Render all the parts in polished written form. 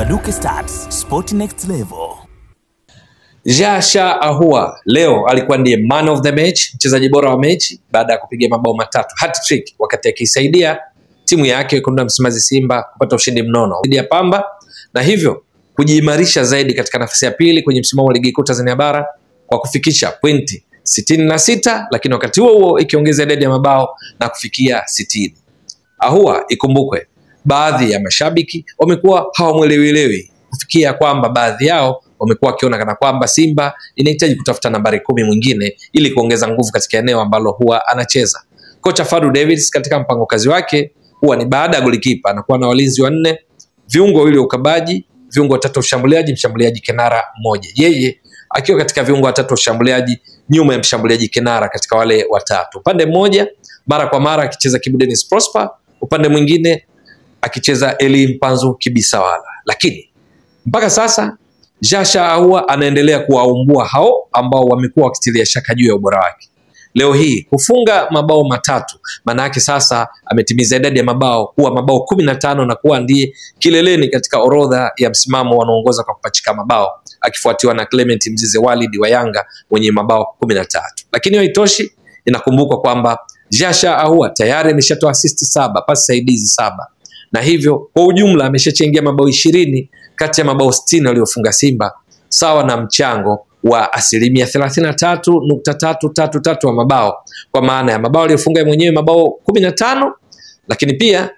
Baduke Stats, Sport Next Level. Jasha Ahua leo alikuwa ndiye man of the match, mchezaji bora wa mechi baada ya kupiga mabao matatu hat-trick wakati akisaidia timu yake Wekundu wa Msimbazi Simba kupata ushindi mnono dhidi ya Pamba na hivyo kujiimarisha zaidi katika nafasi ya pili kwenye msimamo wa ligi kuu Tanzania bara kwa kufikisha pointi 66, lakini wakati huo ikiongeza idadi ya mabao na kufikia 60. Ahua ikumbukwe, baadhi ya mashabiki wamekuwa hawamwelewi kufikia kwamba baadhi yao wamekuwa wakiona kana kwamba Simba inahitaji kutafuta nambari 10 mwingine ili kuongeza nguvu katika eneo ambalo huwa anacheza. Kocha Fadu Davids katika mpango kazi wake huwa ni baada ya golikipa anakuwa na walinzi wanne, viungo wawili ukabaji, viungo watatu ushambuliaji, mshambuliaji kinara mmoja. Yeye akiwa katika viungo watatu ushambuliaji nyuma ya mshambuliaji kinara katika wale watatu. Upande mmoja mara kwa mara akicheza Kibu Denis Prosper, upande mwingine akicheza Eli Mpanzu Kibisawala. Lakini mpaka sasa Jasha Ahua anaendelea kuwaumbua hao ambao wamekuwa wakitilia shaka juu ya ubora wake. Leo hii kufunga mabao matatu, maana yake sasa ametimiza idadi ya mabao kuwa mabao 15 na kuwa ndiye kileleni katika orodha ya msimamo wanaongoza kwa kupachika mabao, akifuatiwa na Clement Mzize Walid wa Yanga mwenye mabao 13. Lakini haitoshi, inakumbukwa kwamba Jasha Ahua tayari ameshatoa assist 7, pasi saidizi 7. Na hivyo kwa ujumla ameshachangia mabao 20 kati ya mabao 60 waliofunga Simba, sawa na mchango wa 33.333 wa mabao, kwa maana ya mabao aliyofunga mwenyewe mabao 15, lakini pia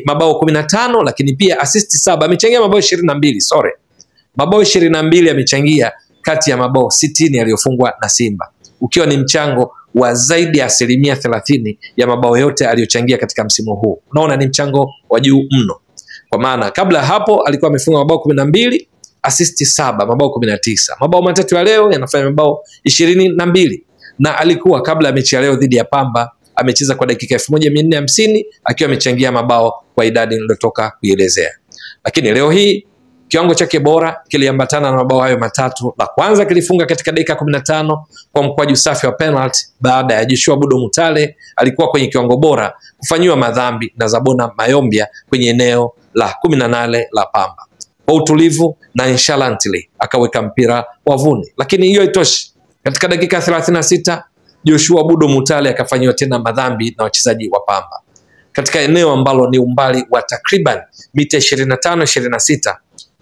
mabao 15, lakini pia assist 7, amechangia mabao 22, mabao 22 amechangia kati ya mabao 60 aliyofungwa na Simba, ukiwa ni mchango wa zaidi ya 30% ya mabao yote aliyochangia katika msimu huu. Unaona ni mchango wa juu mno, kwa maana kabla hapo alikuwa amefunga mabao 12, assist 7, mabao 19. Mabao matatu ya leo yanafanya mabao 22, na alikuwa kabla ya mechi ya leo dhidi ya Pamba amecheza kwa dakika 1450 akiwa amechangia mabao kwa idadi niliyotoka kuielezea. Lakini leo hii kiwango chake bora kiliambatana na mabao hayo matatu. La kwanza kilifunga katika dakika 15 kwa mkwaju safi wa penalty baada ya Joshua Budo Mutale alikuwa kwenye kiwango bora kufanyiwa madhambi na Zabona Mayombia kwenye eneo la 18 la Pamba. Kwa utulivu na nonchalantly akaweka mpira wavuni. Lakini hiyo haitoshi. Katika dakika 36 Joshua Budo Mutale akafanyiwa tena madhambi na wachezaji wa Pamba katika eneo ambalo ni umbali wa takriban mita 25-26.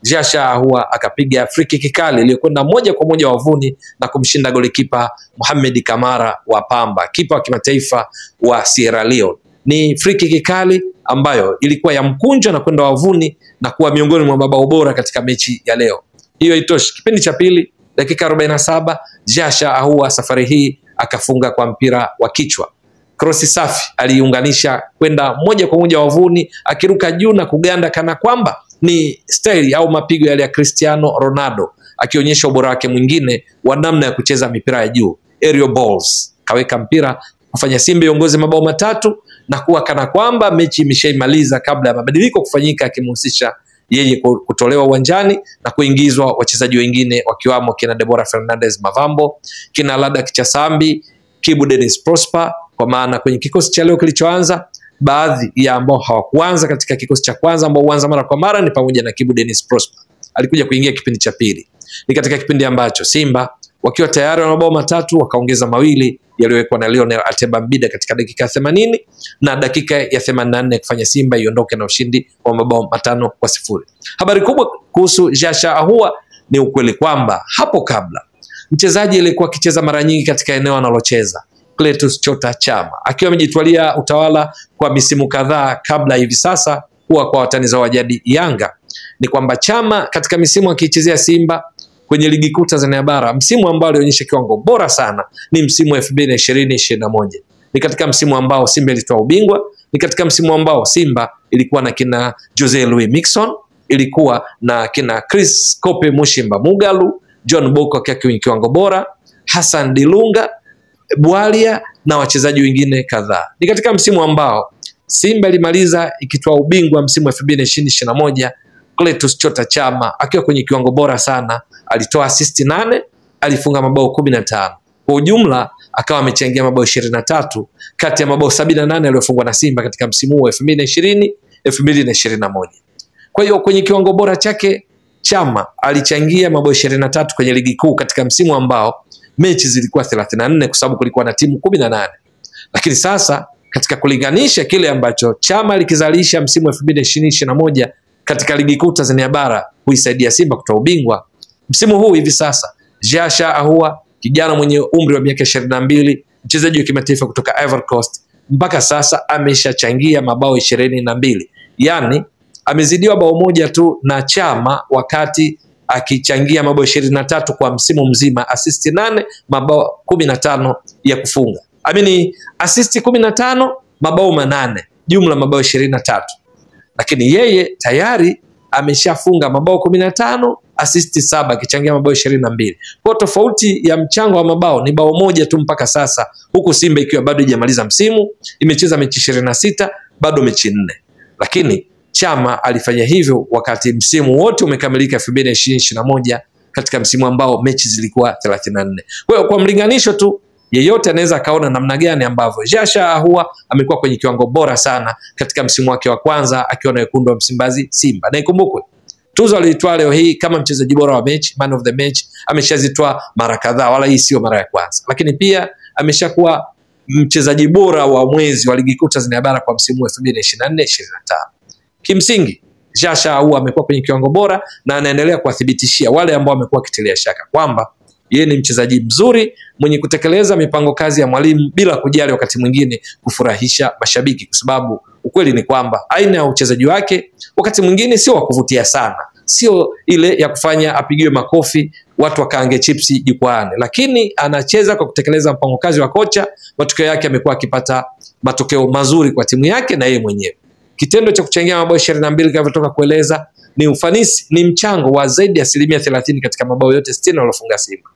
Jasha Ahua akapiga free kick kali iliyokwenda moja kwa moja wavuni na kumshinda golikipa Mohamed Kamara wa Pamba, kipa wa kimataifa wa Sierra Leone. Ni free kick kali ambayo ilikuwa ya mkunjo na kwenda wavuni na kuwa miongoni mwa mabao bora katika mechi ya leo. Hiyo itoshi, kipindi cha pili dakika 47 Jasha Ahua safari hii akafunga kwa mpira wa kichwa. Krosi safi aliunganisha kwenda moja kwa moja wavuni akiruka juu na kuganda kana kwamba ni style au mapigo yale ya Cristiano Ronaldo, akionyesha ubora wake mwingine wa namna ya kucheza mipira ya juu, aerial balls. Kaweka mpira kufanya Simba iongoze mabao matatu na kuwa kana kwamba mechi imeshaimaliza kabla ya mabadiliko kufanyika, akimhusisha yeye kutolewa uwanjani na kuingizwa wachezaji wengine wakiwamo kina Deborah Fernandez Mavambo, kina Lada Kichasambi, Kibu Denis Prosper, kwa maana kwenye kikosi cha leo kilichoanza baadhi ya ambao hawakuanza katika kikosi cha kwanza ambao huanza mara kwa mara ni pamoja na Kibu Denis Prosper. Alikuja kuingia kipindi cha pili. Ni katika kipindi ambacho Simba wakiwa tayari na mabao matatu wakaongeza mawili yaliyowekwa na Lionel Ateba Mbida katika dakika 80 na dakika ya 84 kufanya Simba iondoke na ushindi wa mabao 5-0. Habari kubwa kuhusu Jasha Ahua ni ukweli kwamba hapo kabla mchezaji aliyekuwa akicheza mara nyingi katika eneo analocheza Cletus Chota Chama akiwa amejitwalia utawala kwa misimu kadhaa kabla hivi sasa kuwa kwa watani za wajadi Yanga, ni kwamba Chama katika misimu akichezea Simba kwenye ligi kuu Tanzania bara, msimu ambao alionyesha kiwango bora sana ni msimu wa 2020-2021. Ni katika msimu ambao Simba ilitoa ubingwa, ni katika msimu ambao Simba ilikuwa na kina Jose Louis Mixon, ilikuwa na kina Chris Kope Mushimba Mugalu, John Boko kwenye kiwango bora, Hassan Dilunga, Bwalia na wachezaji wengine kadhaa. Ni katika msimu ambao Simba ilimaliza ikitoa ubingwa msimu wa 2020-2021. Cletus Chota Chama akiwa kwenye kiwango bora sana, alitoa assist 8, alifunga mabao 15. Kwa ujumla akawa amechangia mabao 23 kati ya mabao 78 aliyofungwa na Simba katika msimu wa 2020-2021. Kwa hiyo kwenye kiwango bora chake Chama alichangia mabao 23 kwenye ligi kuu katika msimu ambao mechi zilikuwa 34 kwa sababu kulikuwa na timu 18. Lakini sasa katika kulinganisha kile ambacho Chama alikizalisha msimu 2020-2021 katika ligi kuu Tanzania bara kuisaidia Simba kutoa ubingwa, msimu huu hivi sasa Jasha Ahua, kijana mwenye umri wa miaka 22, mchezaji wa kimataifa kutoka Ivory Coast, mpaka sasa ameshachangia mabao 22. Yaani amezidiwa bao moja tu na Chama wakati akichangia mabao 23 kwa msimu mzima, assist 8, mabao 15 ya kufunga. Assist 15, mabao 8, jumla mabao 23. Lakini yeye tayari ameshafunga mabao 15, assist 7, akichangia mabao 22. Kwa tofauti ya mchango wa mabao ni bao moja tu mpaka sasa, huku Simba ikiwa bado haijamaliza msimu, imecheza mechi 26, bado mechi 4. Lakini Chama alifanya hivyo wakati msimu wote umekamilika 2020-2021 katika msimu ambao mechi zilikuwa 34. Kwa hiyo kwa mlinganisho tu yeyote anaweza kaona namna gani ambavyo Jasha Ahua amekuwa kwenye kiwango bora sana katika msimu wake wa kwanza akiwa na wekundu wa Msimbazi Simba. Na ikumbukwe tuzo alitoa leo hii kama mchezaji bora wa mechi, man of the match, ameshazitoa mara kadhaa, wala hii sio mara ya kwanza. Lakini pia ameshakuwa mchezaji bora wa mwezi wa ligi kuu Tanzania bara kwa msimu wa 2024-2025. Kimsingi Jasha Ahua amekuwa kwenye kiwango bora na anaendelea kuwathibitishia wale ambao wamekuwa kitilia shaka kwamba yeye ni mchezaji mzuri mwenye kutekeleza mipango kazi ya mwalimu bila kujali wakati mwingine kufurahisha mashabiki, kwa sababu ukweli ni kwamba aina ya uchezaji wake wakati mwingine sio wa kuvutia sana, sio ile ya kufanya apigiwe makofi watu wakaange chipsi jukwaani, lakini anacheza kwa kutekeleza mpango kazi wa kocha. Matokeo yake amekuwa akipata matokeo mazuri kwa timu yake na yeye mwenyewe. Kitendo cha kuchangia mabao 22 kama kutoka kueleza ni ufanisi, ni mchango wa zaidi ya 30% katika mabao yote 60 walofunga Simba.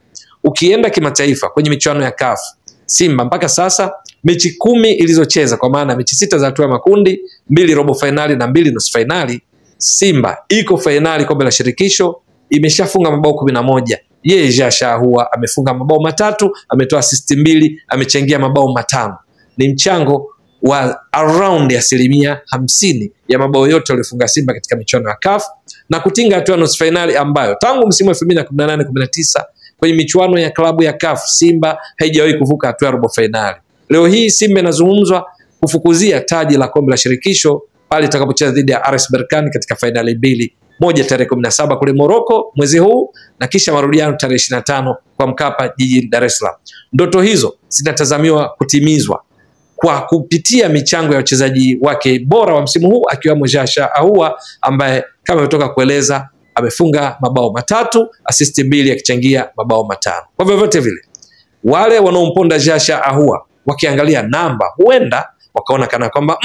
Ukienda kimataifa kwenye michuano ya CAF, Simba mpaka sasa mechi 10 ilizocheza, kwa maana mechi 6 za hatua ya makundi, 2 robo finali na 2 nusu finali, Simba iko finali kombe la shirikisho, imeshafunga mabao 11. Yeye Jasha Ahua amefunga mabao 3, ametoa assist 2, amechangia mabao 5. Ni mchango wa around 50% ya mabao yote waliofunga Simba katika michuano ya CAF na kutinga hatua nusu finali ambayo tangu msimu wa 2018-19 kwenye michuano ya klabu ya CAF Simba haijawahi kuvuka hatua ya robo finali. Leo hii Simba inazungumzwa kufukuzia taji la kombe la shirikisho pale itakapocheza dhidi ya RS Berkane katika finali 2, moja tarehe 17 kule Morocco mwezi huu na kisha marudiano tarehe 25 kwa Mkapa jijini Dar es Salaam. Ndoto hizo zinatazamiwa kutimizwa kwa kupitia michango ya wachezaji wake bora wa msimu huu akiwemo Jasha Ahua ambaye kama nimetoka kueleza amefunga mabao 3, assist 2, akichangia mabao 5. Kwa vyovyote vile wale wanaomponda Jasha Ahua wakiangalia namba huenda wakaona kana kwamba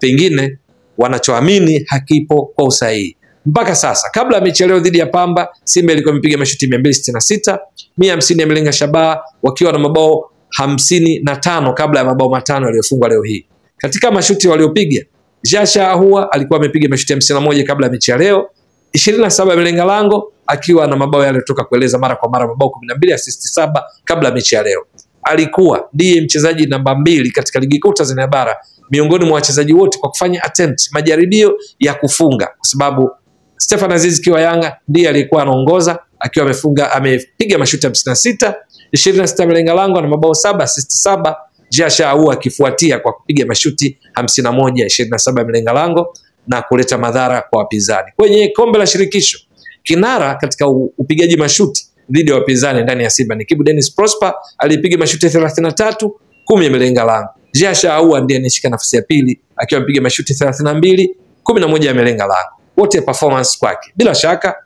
pengine wanachoamini hakipo kwa usahihi. Mpaka sasa kabla ya mechi leo dhidi ya Pamba, Simba ilikuwa imepiga mashuti 266, 150 yamelenga shabaha, wakiwa na mabao 55 kabla ya mabao 5 yaliyofungwa leo hii. Katika mashuti waliopiga, Jasha Ahua alikuwa amepiga mashuti 51 kabla ya mechi ya leo, 27 yamelenga lango, akiwa na mabao yale kutoka kueleza mara kwa mara, mabao 12, assist 7 kabla ya mechi ya leo. Alikuwa ndiye mchezaji namba 2 katika ligi kuu Tanzania bara miongoni mwa wachezaji wote kwa kufanya attempt, majaribio ya kufunga, kwa sababu Stefan Aziz kiwa Yanga ndiye alikuwa anaongoza akiwa amepiga mashuti 56, 26 yamelenga lango na mabao 7, assist 7. Jasha Ahua akifuatia kwa kupiga mashuti 51, 27 yamelenga lango na kuleta madhara kwa wapinzani. Kwenye kombe la shirikisho, kinara katika upigaji mashuti dhidi ya wapinzani ndani ya Simba ni Kibu Dennis Prosper, alipiga mashuti 33, 10 yamelenga lango. Jasha Ahua ndiye anashika nafasi ya pili akiwa amepiga mashuti 32, 11 yamelenga lango. Wote performance kwake. Bila shaka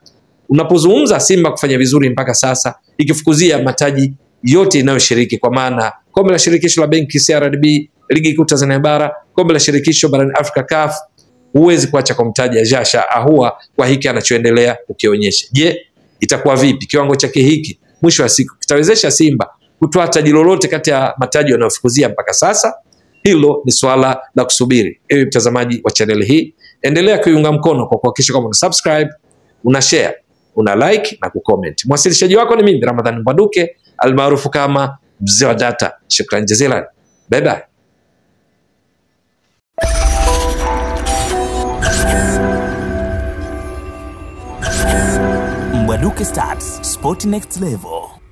unapozungumza Simba kufanya vizuri mpaka sasa, ikifukuzia mataji yote inayoshiriki, kwa maana kombe la shirikisho la benki CRDB, ligi kuu Tanzania bara, kombe la shirikisho barani Afrika CAF, huwezi kuacha kumtaja Jasha Ahua kwa hiki anachoendelea kukionyesha. Je, itakuwa vipi kiwango chake hiki mwisho wa siku kitawezesha Simba kutoa taji lolote kati ya mataji yanayofukuzia mpaka sasa? Hilo ni swala la kusubiri. Ewe mtazamaji wa channel hii, endelea kuiunga mkono kwa kuhakikisha kwamba una subscribe, una share, una like na kucomment. Mwasilishaji wako ni mimi Ramadhani Mbwaduke almaarufu kama Mzee wa Data. Shukrani jazilan. Bye bye. Mwanuke Stats, Sport Next Level.